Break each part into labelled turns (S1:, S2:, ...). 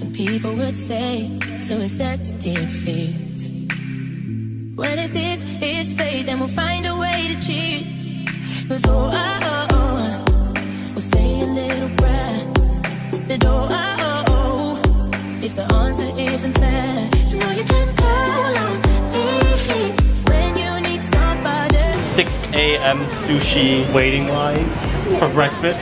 S1: Some people would say to accept defeat. Well, if this is fate, then we'll find a way to cheat. 'Cause we'll say a little prayer. But if the answer isn't fair, you know you can call on me when you need somebody.
S2: 6 a.m. sushi waiting line for breakfast.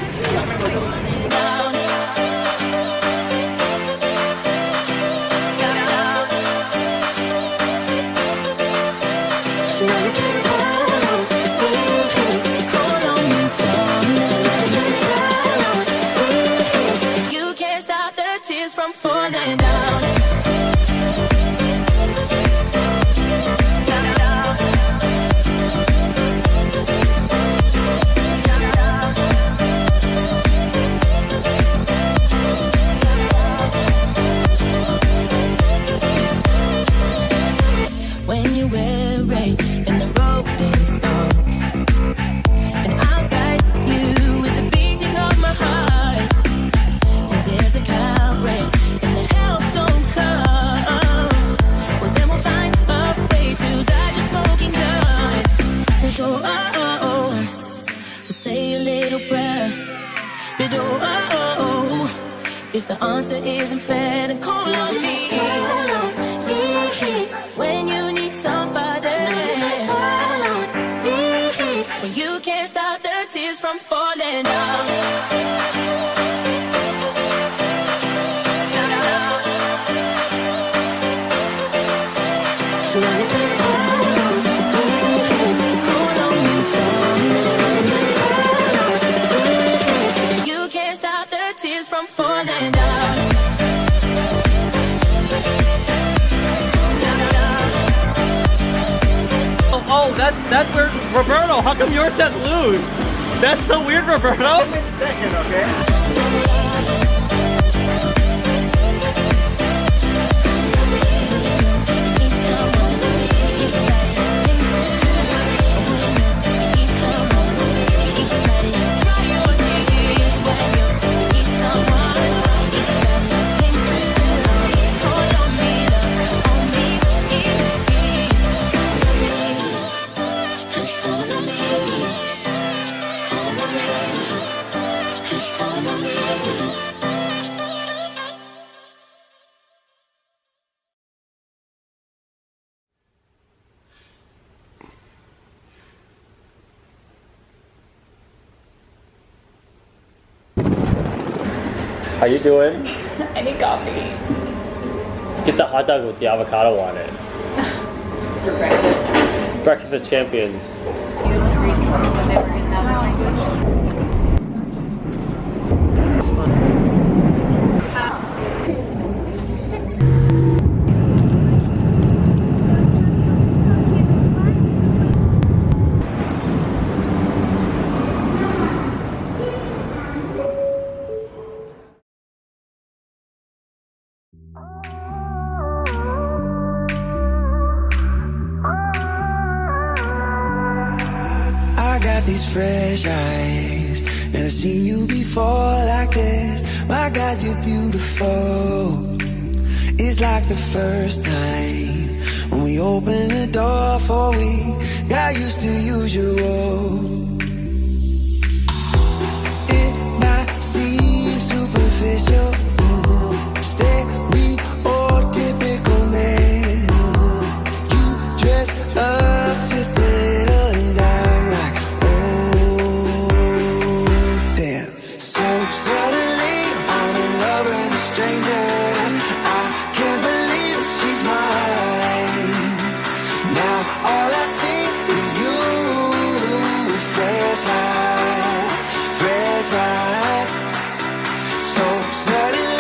S1: From falling down. When you wear rain and the road is dark, and I'll guide you with the beating of my heart. And if the cloud rain and the help don't come, well then we'll find a way to dodge a smoking gun. And so we'll say a little prayer. But if the answer isn't fair, then call on me. When you need somebody, when you can't stop the tears from falling down. You can't stop the tears from falling down.
S2: Oh, that's where Roberto. How come yours says lose? That's so weird, Roberto.
S3: Second, okay?
S2: How you doing?
S4: I need coffee.
S2: Get the hot dog with the avocado on it.
S4: For breakfast.
S2: Breakfast of champions.
S4: You want to read when they were in that language?
S5: I got these fresh eyes, never seen you before like this. My God, you're beautiful. It's like the first time when we opened the door for we got used to usual. It might seem superficial, stereotypical man. You dress up just a little and I'm like, oh damn. So suddenly I'm in love with a stranger. I can't believe that she's mine. Now all I see is you, fresh eyes, fresh eyes. So suddenly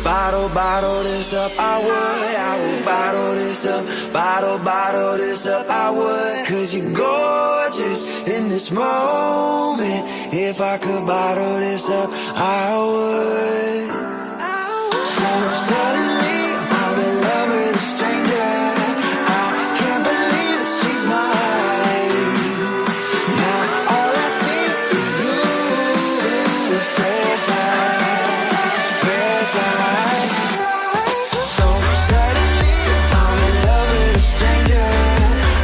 S5: bottle this up, I would bottle this up, bottle this up, I would. Cause you're gorgeous in this moment. If I could bottle this up, I would. So suddenly I'm in love with a stranger. I can't believe that she's mine. Now all I see is you with fresh eyes, fresh eyes. So suddenly I'm in love with a stranger.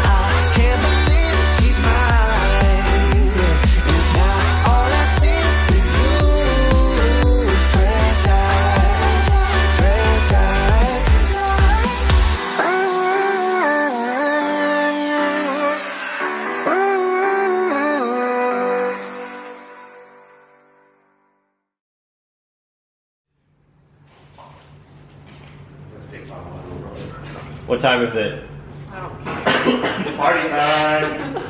S5: I can't believe that she's mine. And now all I see is you with fresh eyes, fresh eyes.
S2: What time is it?
S3: Party time.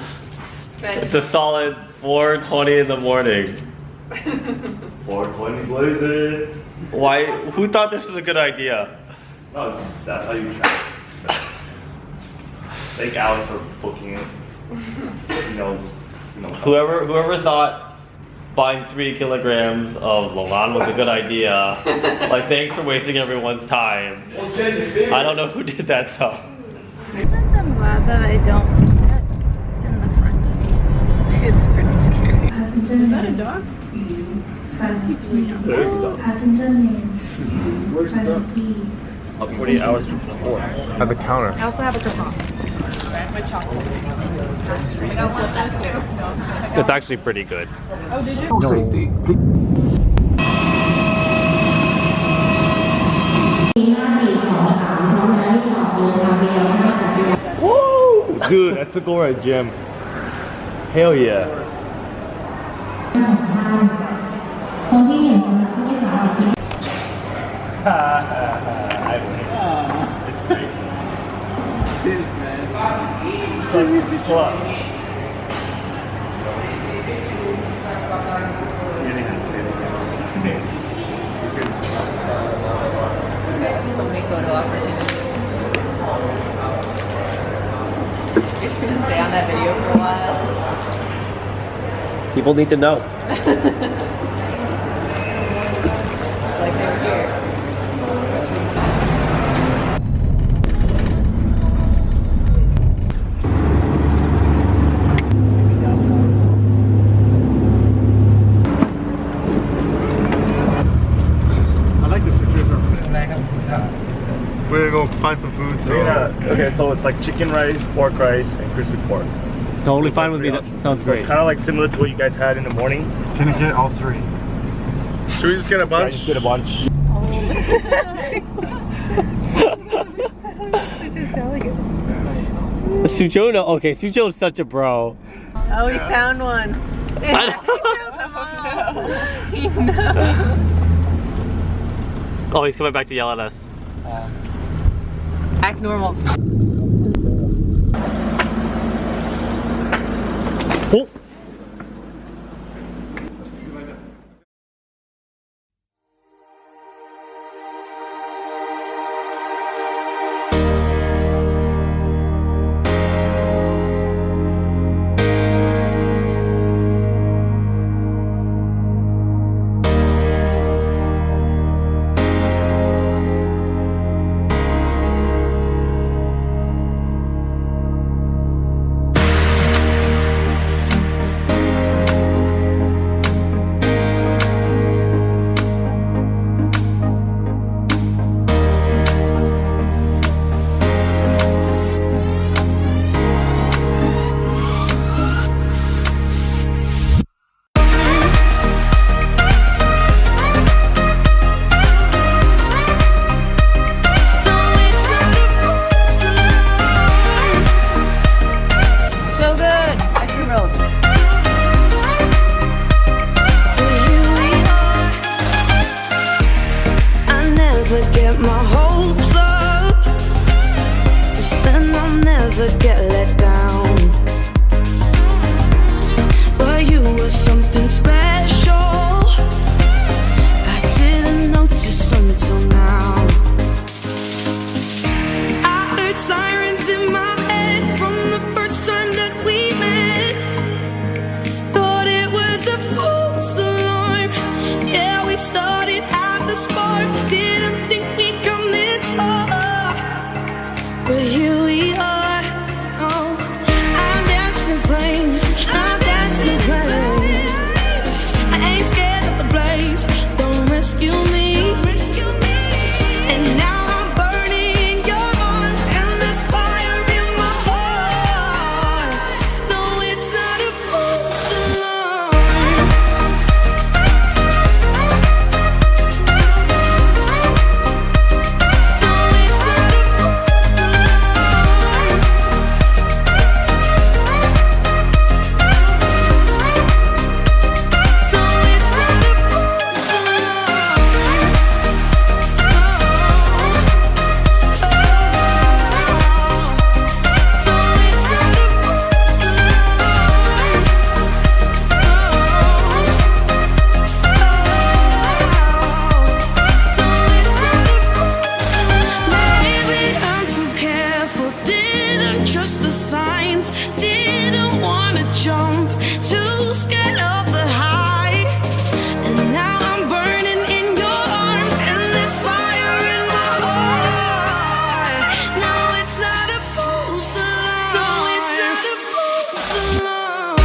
S2: It's a solid 4:20 in the morning.
S3: 420 blizzard.
S2: Why? Who thought this was a good idea?
S3: No, that's how you try. Thank Alex for booking it. He knows.
S2: Whoever thought buying 3 kilograms of Lalon was a good idea. Like, thanks for wasting everyone's time. I don't know who did that though.
S4: Sometimes I'm glad that I don't sit in the front seat. It's pretty scary. Is that a dog? What is he doing now?
S2: There's a dog.
S6: Where's the dog?
S2: 48 hours before.
S6: At the counter.
S4: I also have a croissant. With chocolate.
S2: It's actually pretty good.
S4: Oh, did you?
S6: No safety.
S2: Woo! Dude, I took over a gym. Hell yeah. I win. It's great. Such a slut.
S4: So many photo opportunities. You're just gonna stay on that video for a while.
S2: People need to know.
S4: Like they were here.
S6: I like this picture. We're gonna go find some food. So
S3: Okay, so it's like chicken rice, pork rice, and crispy pork.
S2: Totally fine with me. That sounds
S3: So it's
S2: great.
S3: kind of like similar to what you guys had in the morning.
S6: can I get all 3? Should we just get a
S3: I
S6: bunch?
S3: just get a bunch.
S2: Sujo, no, okay, Sujo is such a bro.
S4: Oh, he found one. He knows.
S2: Oh, he's coming back to yell at us.
S4: Act normal.
S2: Oh.
S5: Something special I didn't notice until now. just the signs. Didn't wanna jump, too scared of the high. And now I'm burning in your arms, and there's fire in my heart. No, it's not a false alarm. No, it's not a false alarm.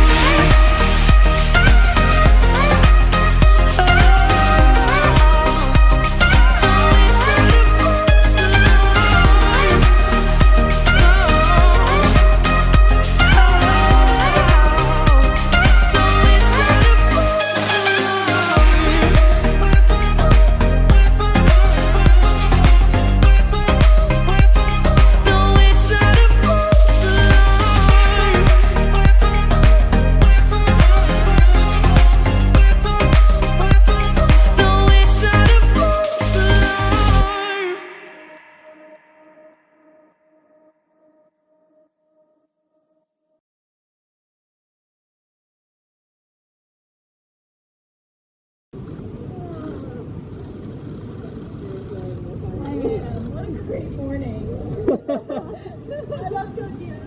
S4: What a great morning. I love cooking.